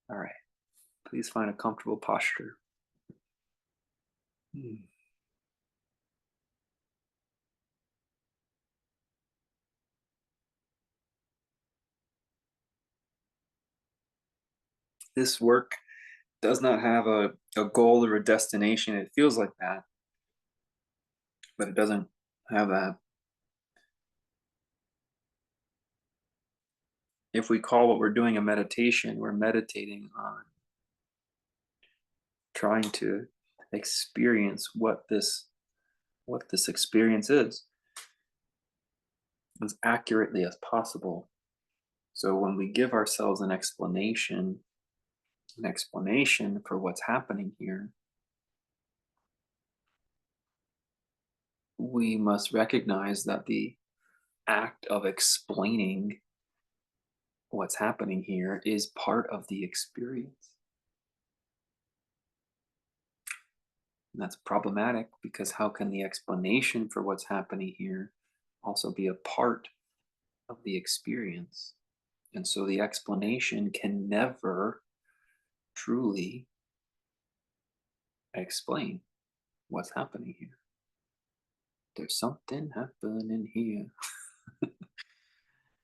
All right. Please find a comfortable posture. Hmm. This work does not have a goal or a destination. It feels like that, but it doesn't have that. If we call what we're doing a meditation, we're meditating on trying to experience what this experience is as accurately as possible. So when we give ourselves an explanation for what's happening here, we must recognize that the act of explaining what's happening here is part of the experience. And that's problematic because how can the explanation for what's happening here also be a part of the experience? And so the explanation can never truly explain what's happening here. There's something happening here.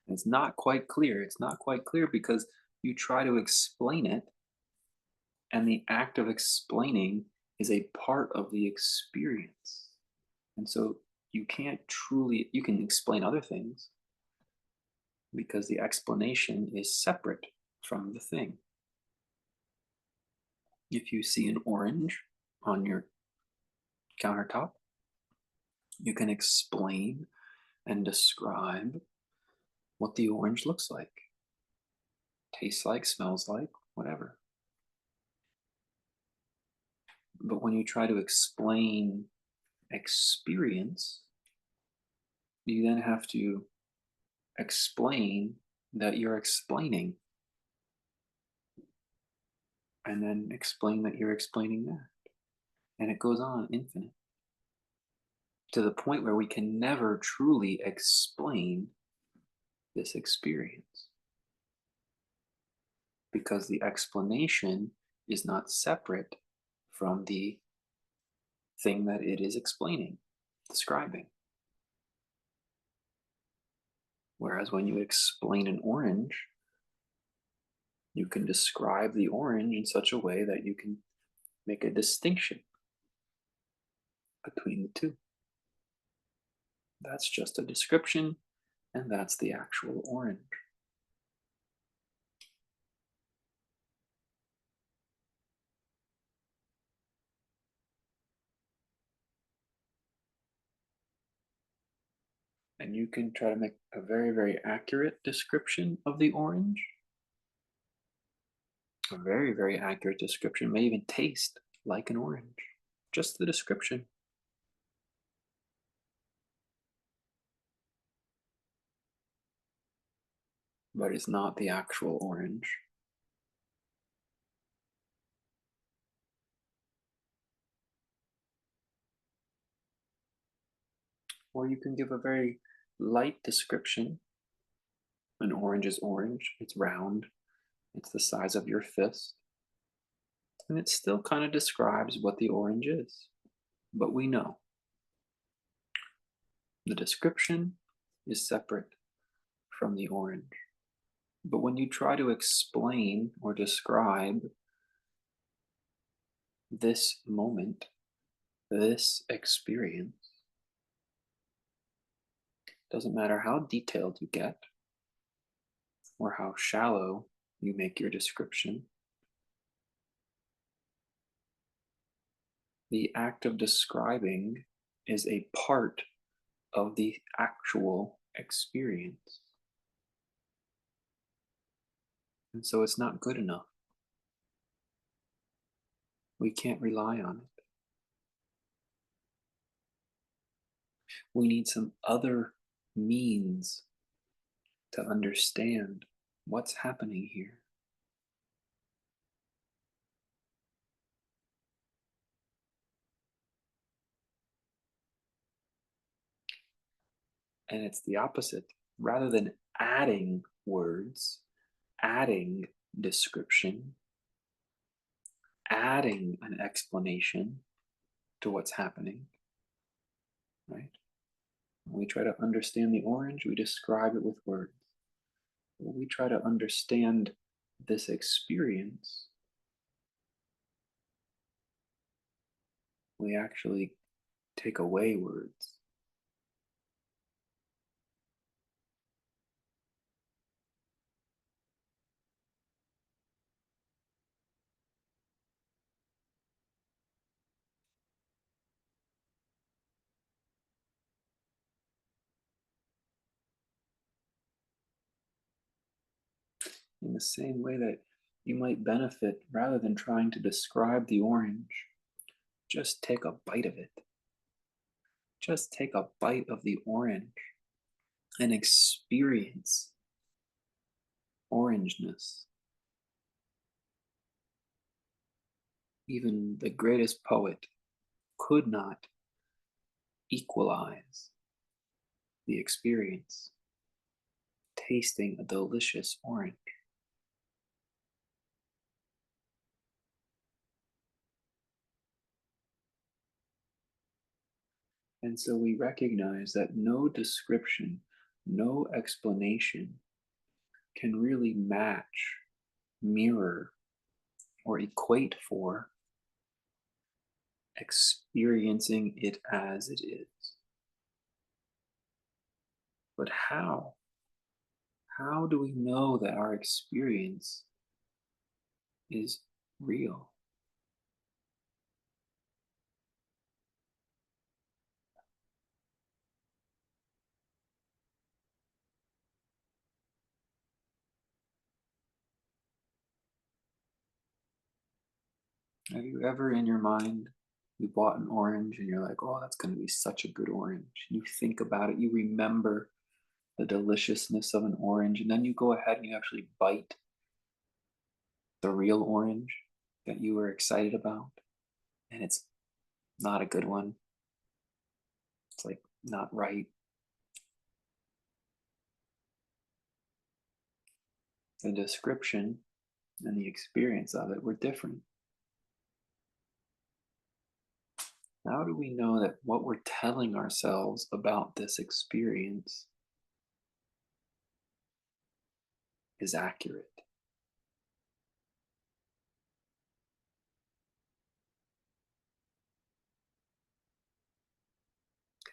It's not quite clear. It's not quite clear because you try to explain it, and the act of explaining is a part of the experience. And so you can explain other things because the explanation is separate from the thing. If you see an orange on your countertop, you can explain and describe what the orange looks like, tastes like, smells like, whatever. But when you try to explain experience, you then have to explain that you're explaining, and then explain that you're explaining that. And it goes on infinite to the point where we can never truly explain this experience because the explanation is not separate from the thing that it is explaining, describing. Whereas when you explain an orange, you can describe the orange in such a way that you can make a distinction between the two. That's just a description, and that's the actual orange. And you can try to make a very, very accurate description of the orange. A very, very accurate description may even taste like an orange. Just the description. But it's not the actual orange. Or you can give a very light description. An orange is orange, it's round, it's the size of your fist, and it still kind of describes what the orange is. But we know the description is separate from the orange. But when you try to explain or describe this moment, this experience, doesn't matter how detailed you get or how shallow you make your description, the act of describing is a part of the actual experience. And so it's not good enough. We can't rely on it. We need some other means to understand what's happening here. And it's the opposite. Rather than adding words, adding description, adding an explanation to what's happening, right? When we try to understand the orange, we describe it with words. When we try to understand this experience, we actually take away words. In the same way that you might benefit rather than trying to describe the orange, just take a bite of it. Just take a bite of the orange and experience orangeness. Even the greatest poet could not equalize the experience tasting a delicious orange. And so we recognize that no description, no explanation can really match, mirror, or equate for experiencing it as it is. But how? How do we know that our experience is real? Have you ever in your mind, you bought an orange and you're like, oh, that's going to be such a good orange. You think about it, you remember the deliciousness of an orange, and then you go ahead and you actually bite the real orange that you were excited about, and it's not a good one. It's like not right. The description and the experience of it were different. How do we know that what we're telling ourselves about this experience is accurate?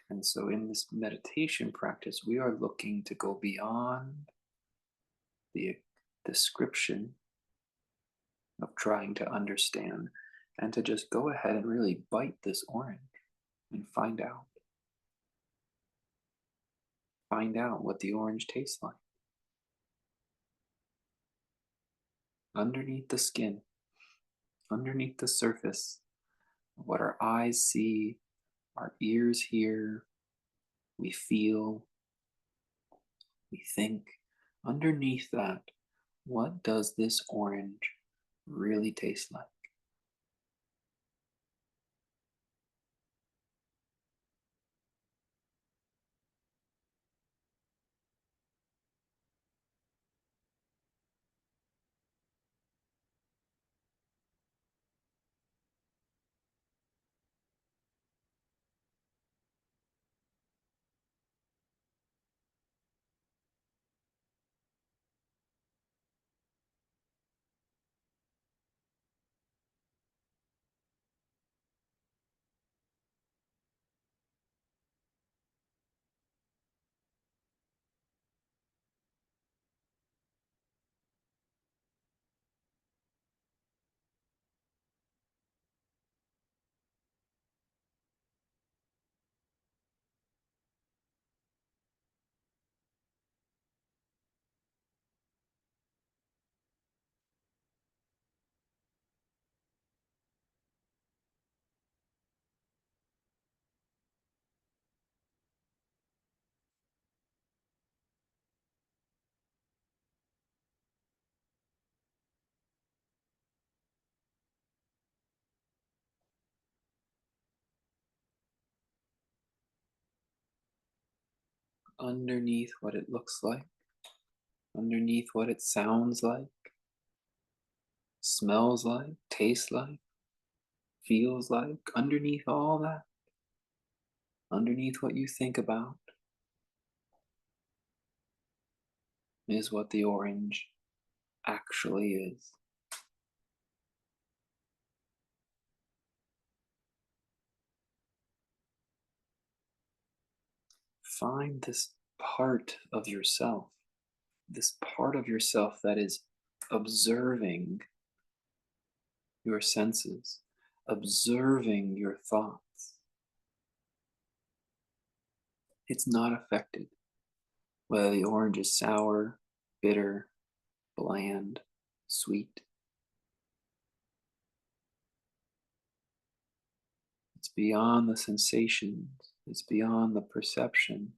And so, in this meditation practice, we are looking to go beyond the description of trying to understand and to just go ahead and really bite this orange and find out. Find out what the orange tastes like underneath the skin, underneath the surface, what our eyes see, our ears hear, we feel, we think. Underneath that, what does this orange really taste like? Underneath what it looks like, underneath what it sounds like, smells like, tastes like. feels like underneath all that, underneath what you think about, is what the orange actually is. Find this part of yourself, this part of yourself that is observing your senses, observing your thoughts. It's not affected whether the orange is sour, bitter, bland, sweet. It's beyond the sensations, it's beyond the perception.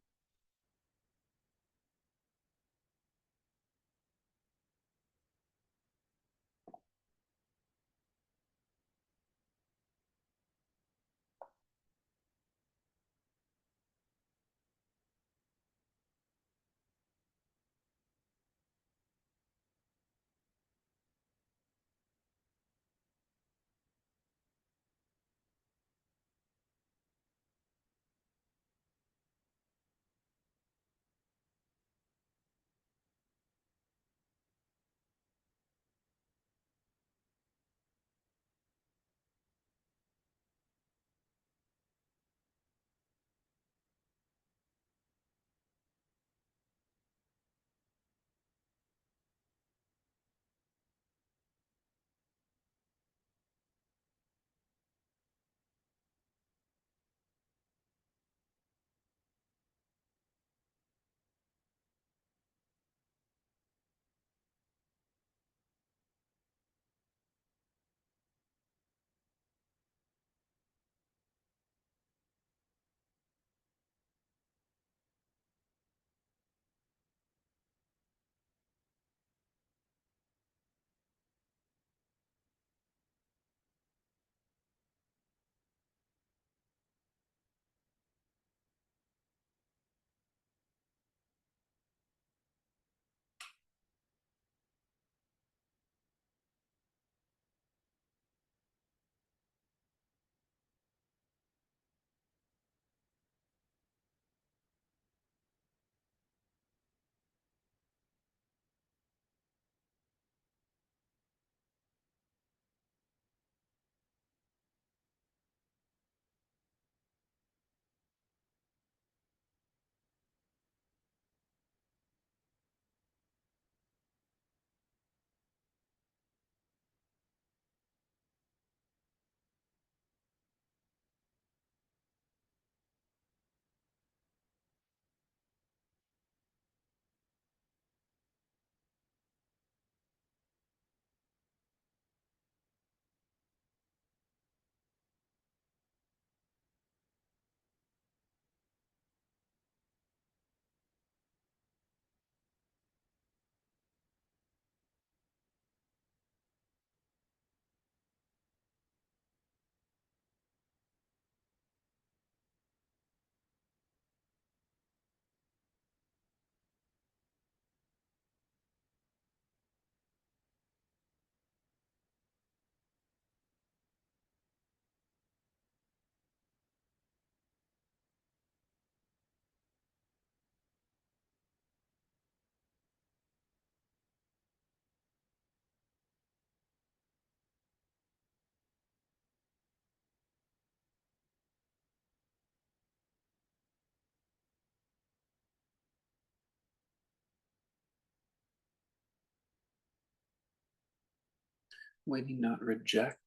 We need not reject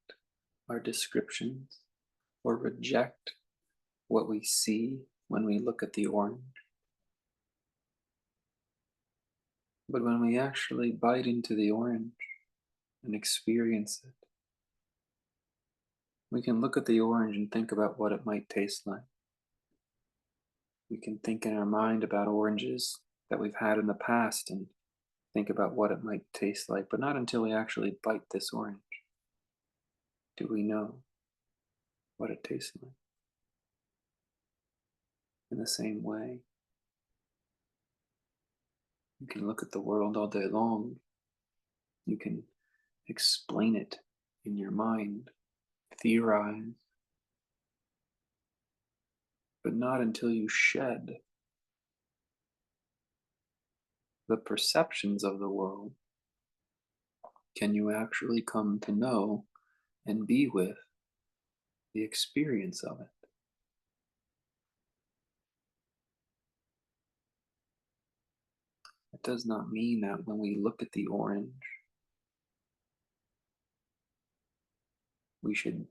our descriptions or reject what we see when we look at the orange. But when we actually bite into the orange and experience it, we can look at the orange and think about what it might taste like. We can think in our mind about oranges that we've had in the past and think about what it might taste like, but not until we actually bite this orange do we know what it tastes like. In the same way, you can look at the world all day long. You can explain it in your mind theorize, but not until you shed the perceptions of the world can you actually come to know and be with the experience of it. It does not mean that when we look at the orange, we should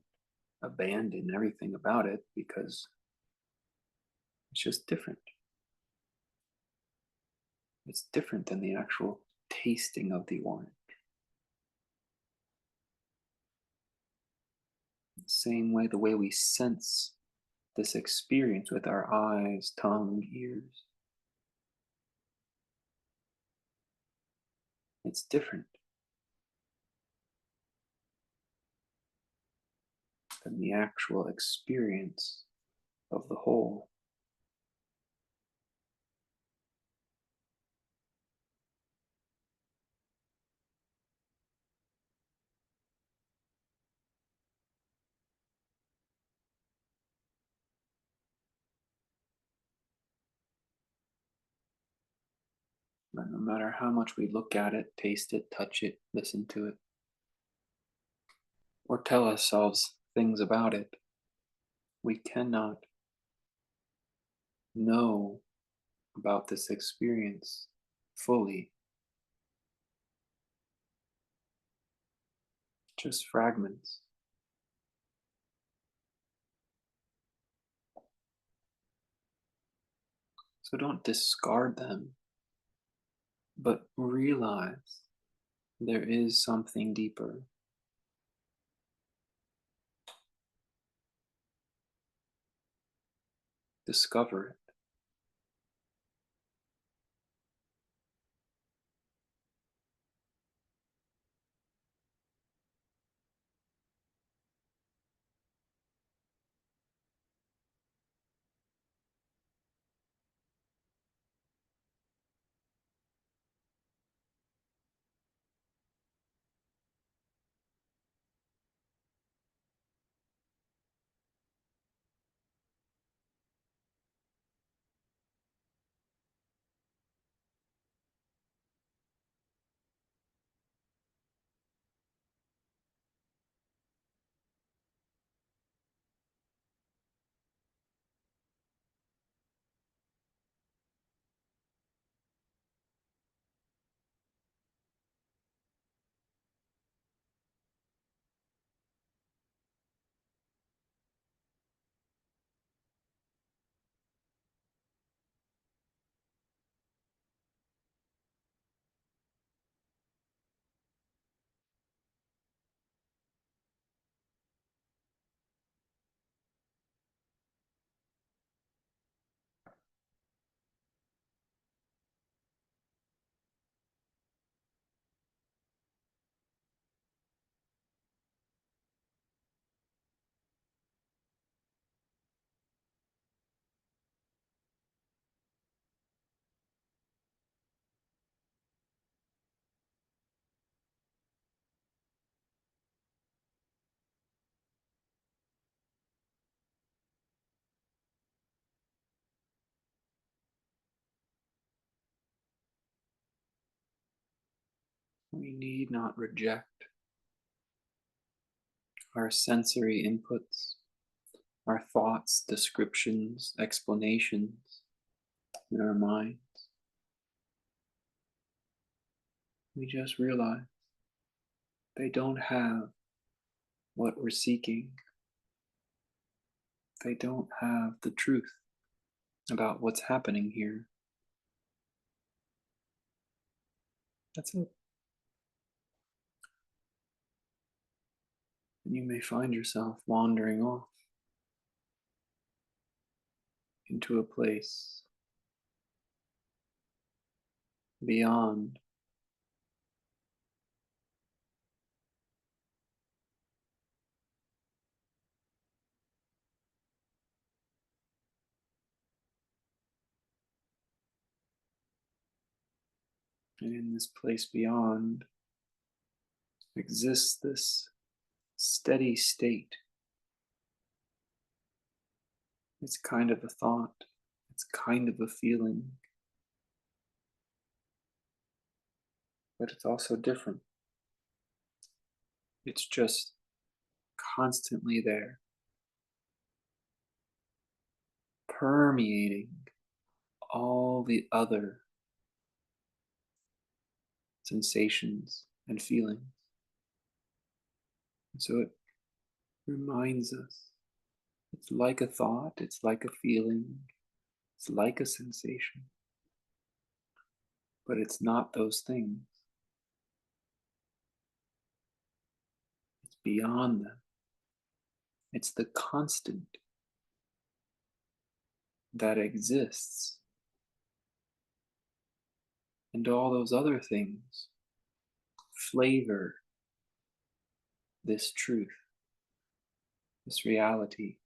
abandon everything about it because it's just different. It's different than the actual tasting of the orange. The same way, the way we sense this experience with our eyes, tongue, ears, it's different than the actual experience of the whole. But no matter how much we look at it, taste it, touch it, listen to it, or tell ourselves things about it, we cannot know about this experience fully, just fragments. So don't discard them, but realize there is something deeper. Discover it. We need not reject our sensory inputs, our thoughts, descriptions, explanations in our mind. We just realize they don't have what we're seeking. They don't have the truth about what's happening here. That's it. And you may find yourself wandering off into a place beyond and in this place beyond exists this steady state It's kind of a thought, it's kind of a feeling, but it's also different. It's just constantly there, permeating all the other sensations and feelings. And so it reminds us it's like a thought, it's like a feeling, it's like a sensation, but it's not those things. It's beyond them. It's the constant that exists. And all those other things flavor this truth, this reality.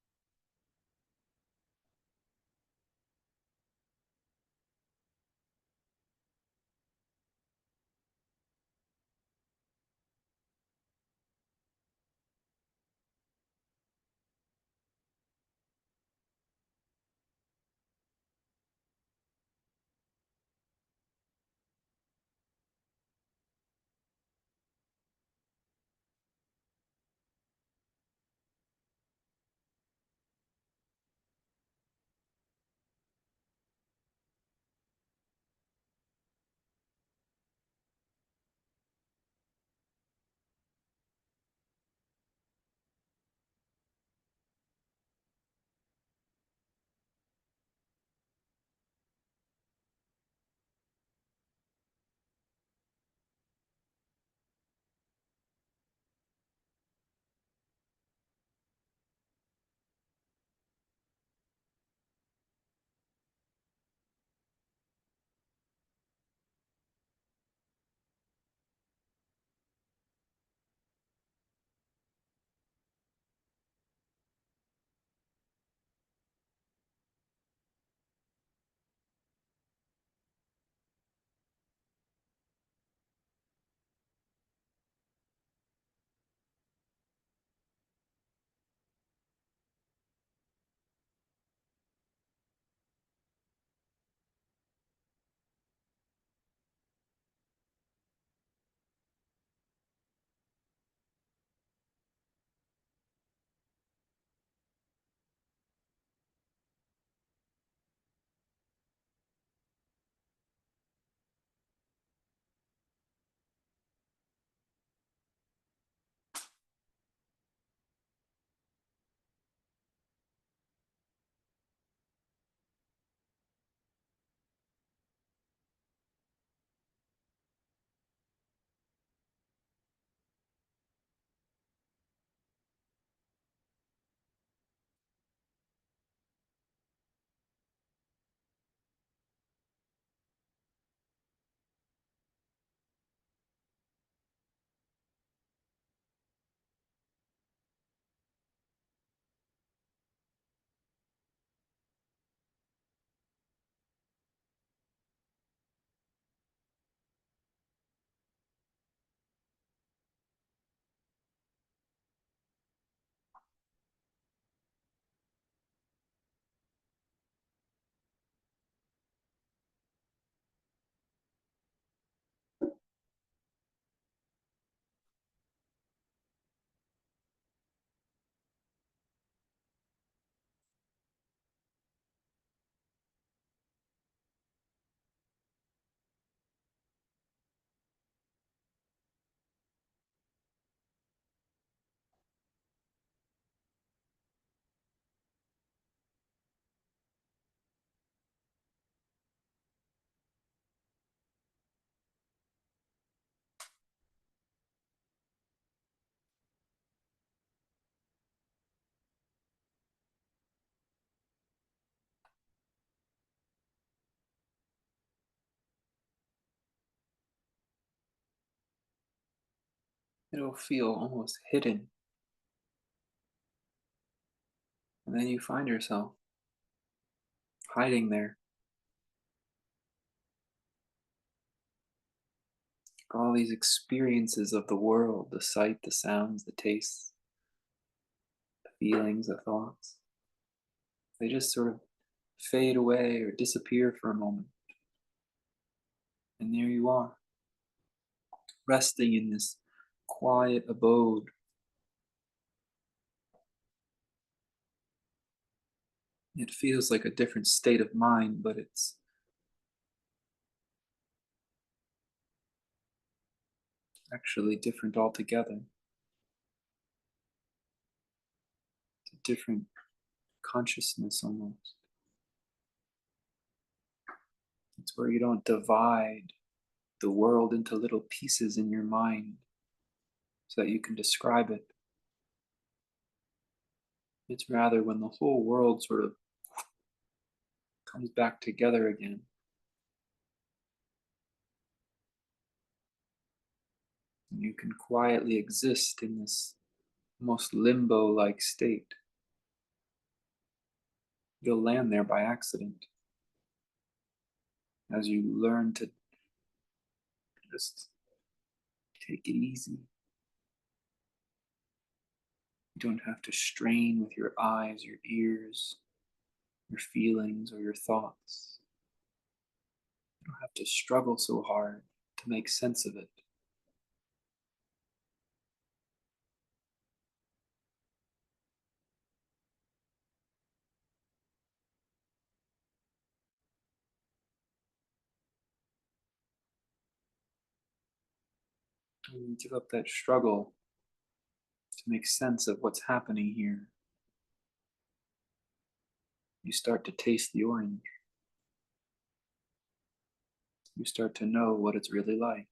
It'll feel almost hidden. And then you find yourself hiding there. All these experiences of the world, the sight, the sounds, the tastes, the feelings, the thoughts. They just sort of fade away or disappear for a moment. And there you are, resting in this quiet abode. It feels like a different state of mind, but it's actually different altogether. It's a different consciousness almost. It's where you don't divide the world into little pieces in your mind so that you can describe it. It's rather when the whole world sort of comes back together again. And you can quietly exist in this almost limbo like state. You'll land there by accident as you learn to just take it easy. You don't have to strain with your eyes, your ears, your feelings, or your thoughts. You don't have to struggle so hard to make sense of it. When you give up that struggle to make sense of what's happening here, you start to taste the orange. You start to know what it's really like.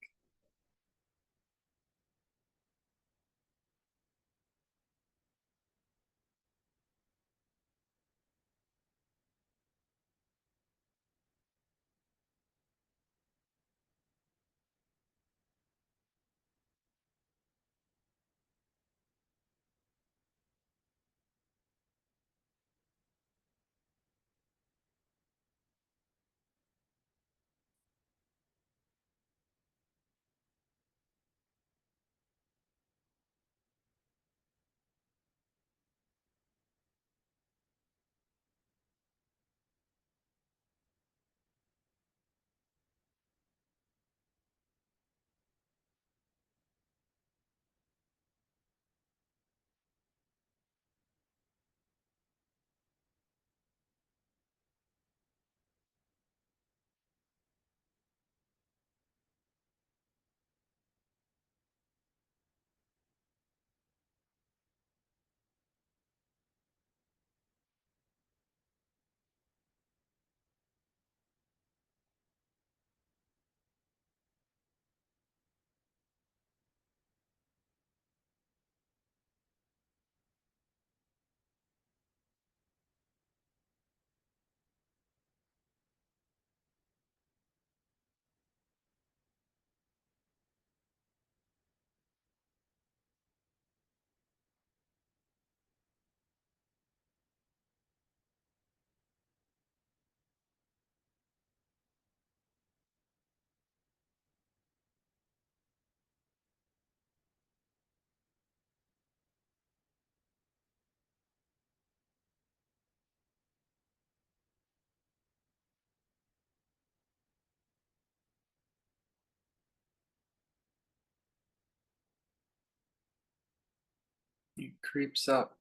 It creeps up,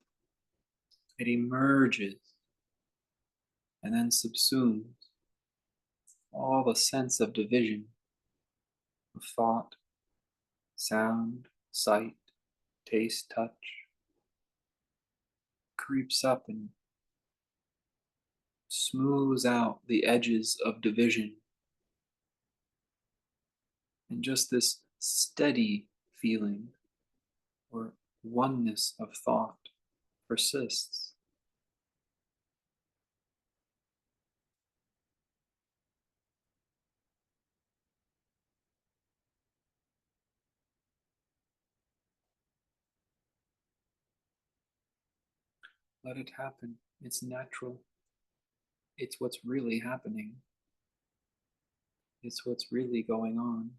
it emerges, and then subsumes all the sense of division of thought, sound, sight, taste, touch. Creeps up and smooths out the edges of division, and just this steady feeling or oneness of thought persists. Let it happen. It's natural. It's what's really happening. It's what's really going on.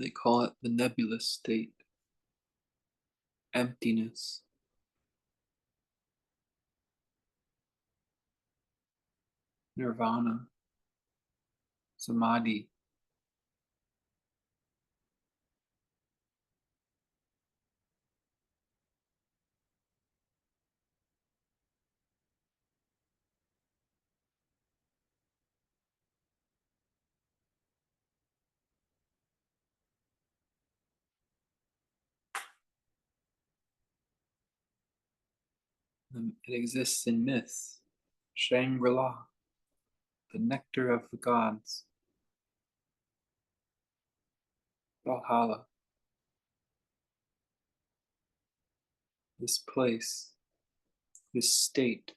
They call it the nebulous state, emptiness, nirvana, samadhi. It exists in myths, Shangri-La, the nectar of the gods, Valhalla, this place, this state,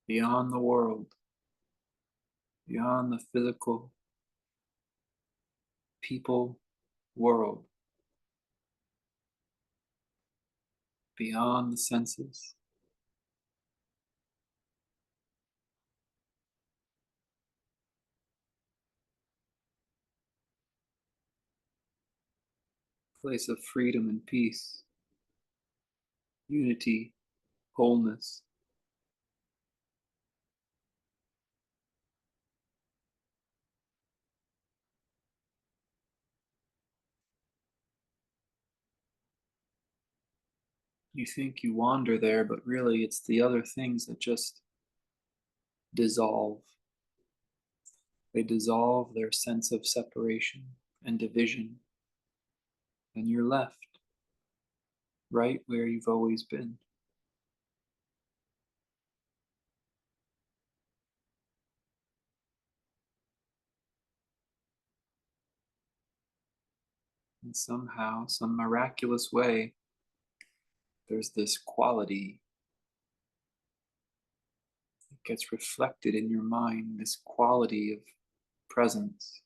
beyond the world, beyond the physical people world, beyond the senses. Place of freedom and peace, unity, wholeness. You think you wander there, but really it's the other things that just dissolve. They dissolve their sense of separation and division, and you're left right where you've always been. And somehow, some miraculous way, there's this quality that gets reflected in your mind, this quality of presence.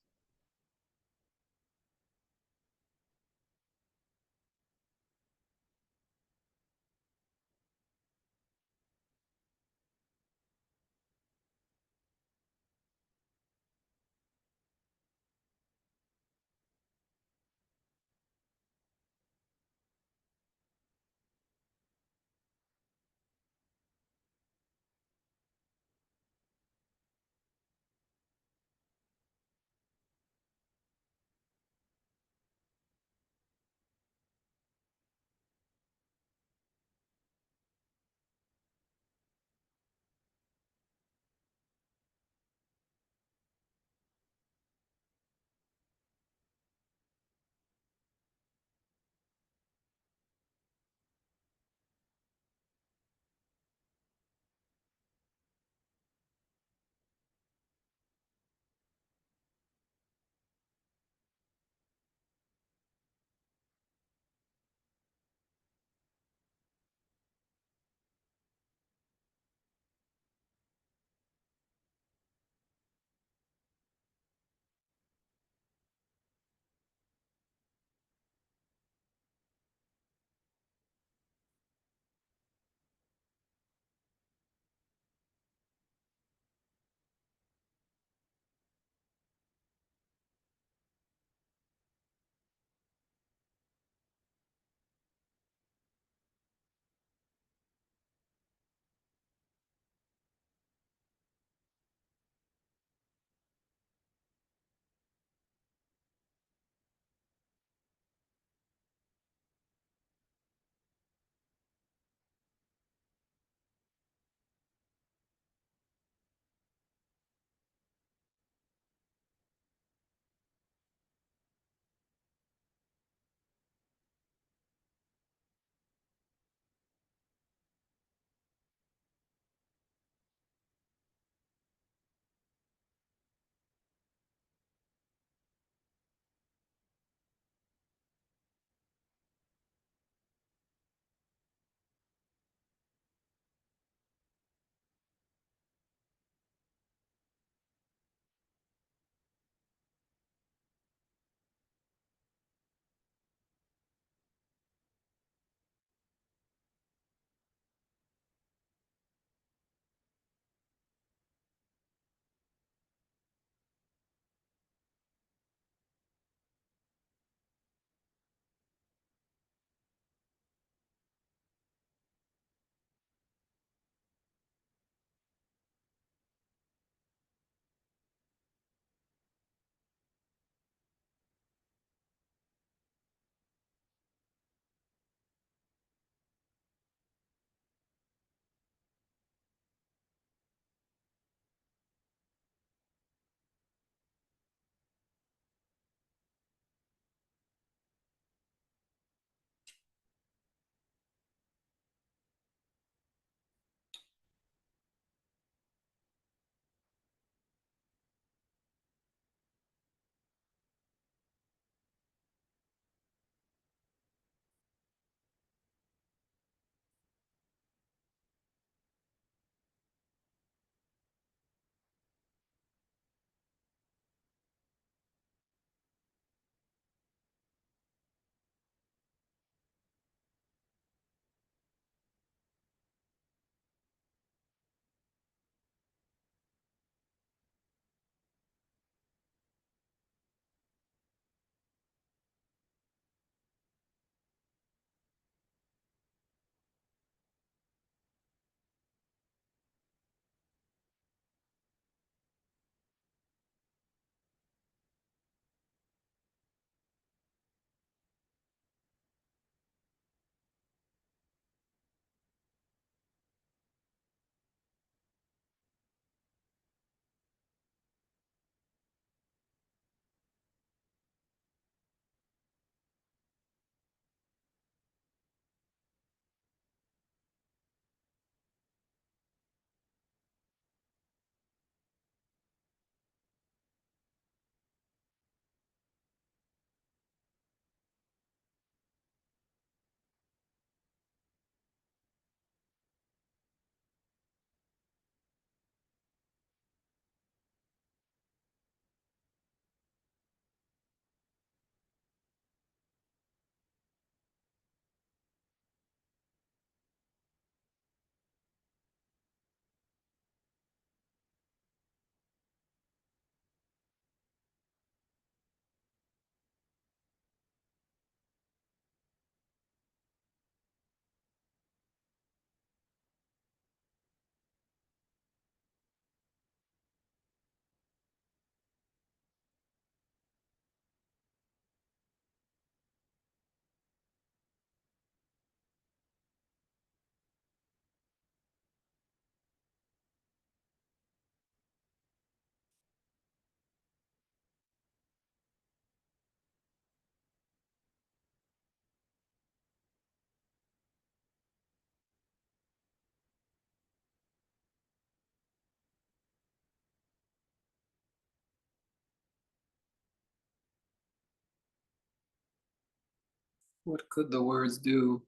What could the words do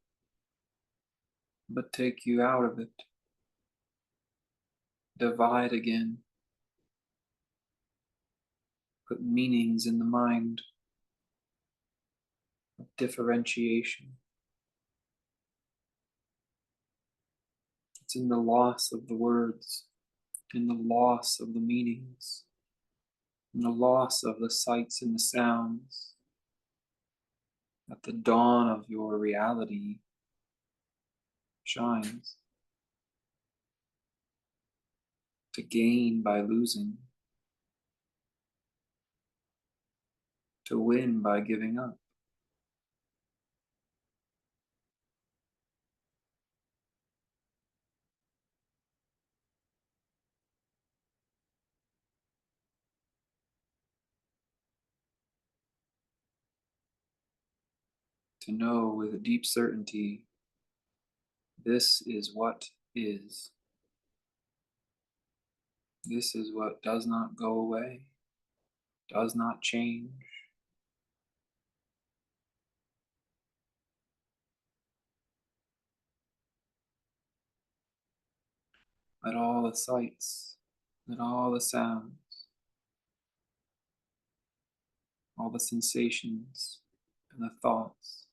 but take you out of it, divide again, put meanings in the mind of differentiation? It's in the loss of the words, in the loss of the meanings, in the loss of the sights and the sounds, that the dawn of your reality shines. To gain by losing, to win by giving up. To know with a deep certainty, this is what is. This is what does not go away, does not change. Let all the sights, let all the sounds, all the sensations and the thoughts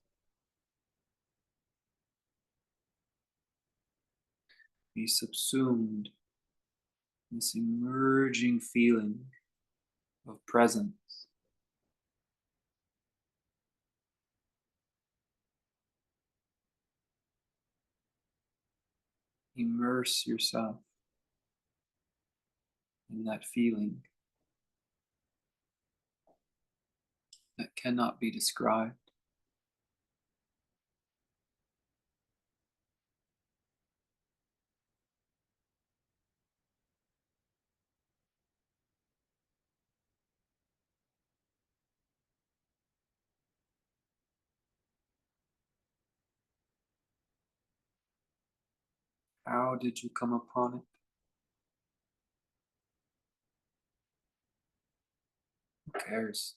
be subsumed in this emerging feeling of presence. Immerse yourself in that feeling that cannot be described. How did you come upon it? Who cares?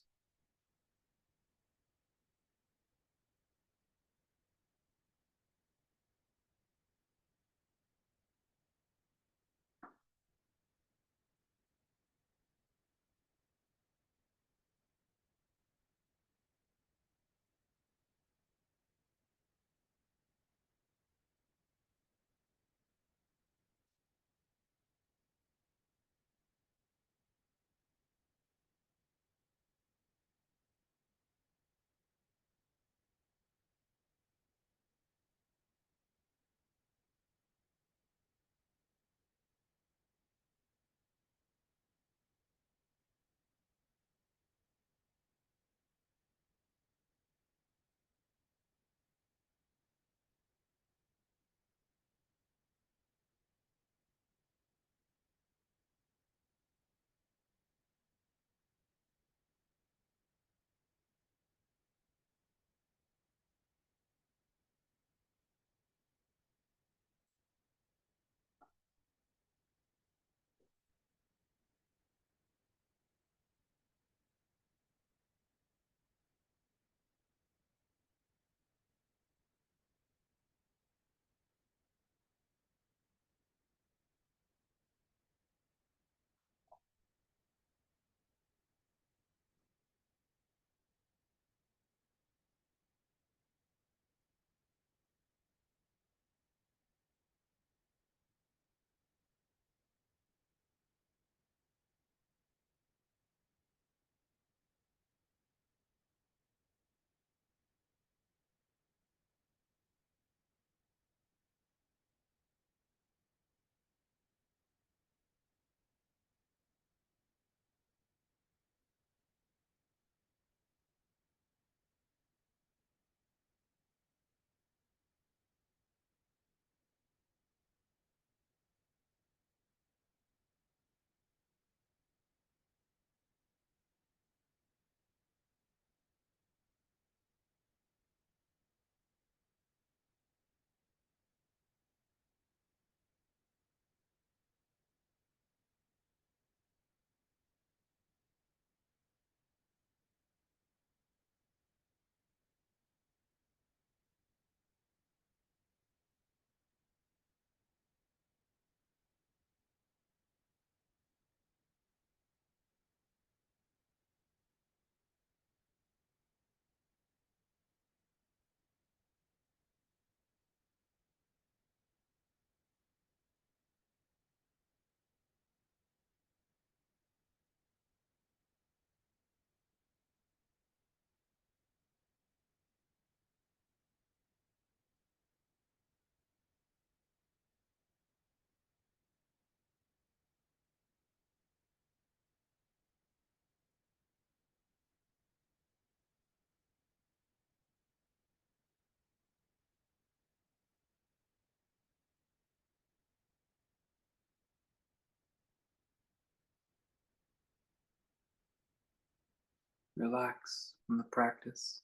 relax from the practice.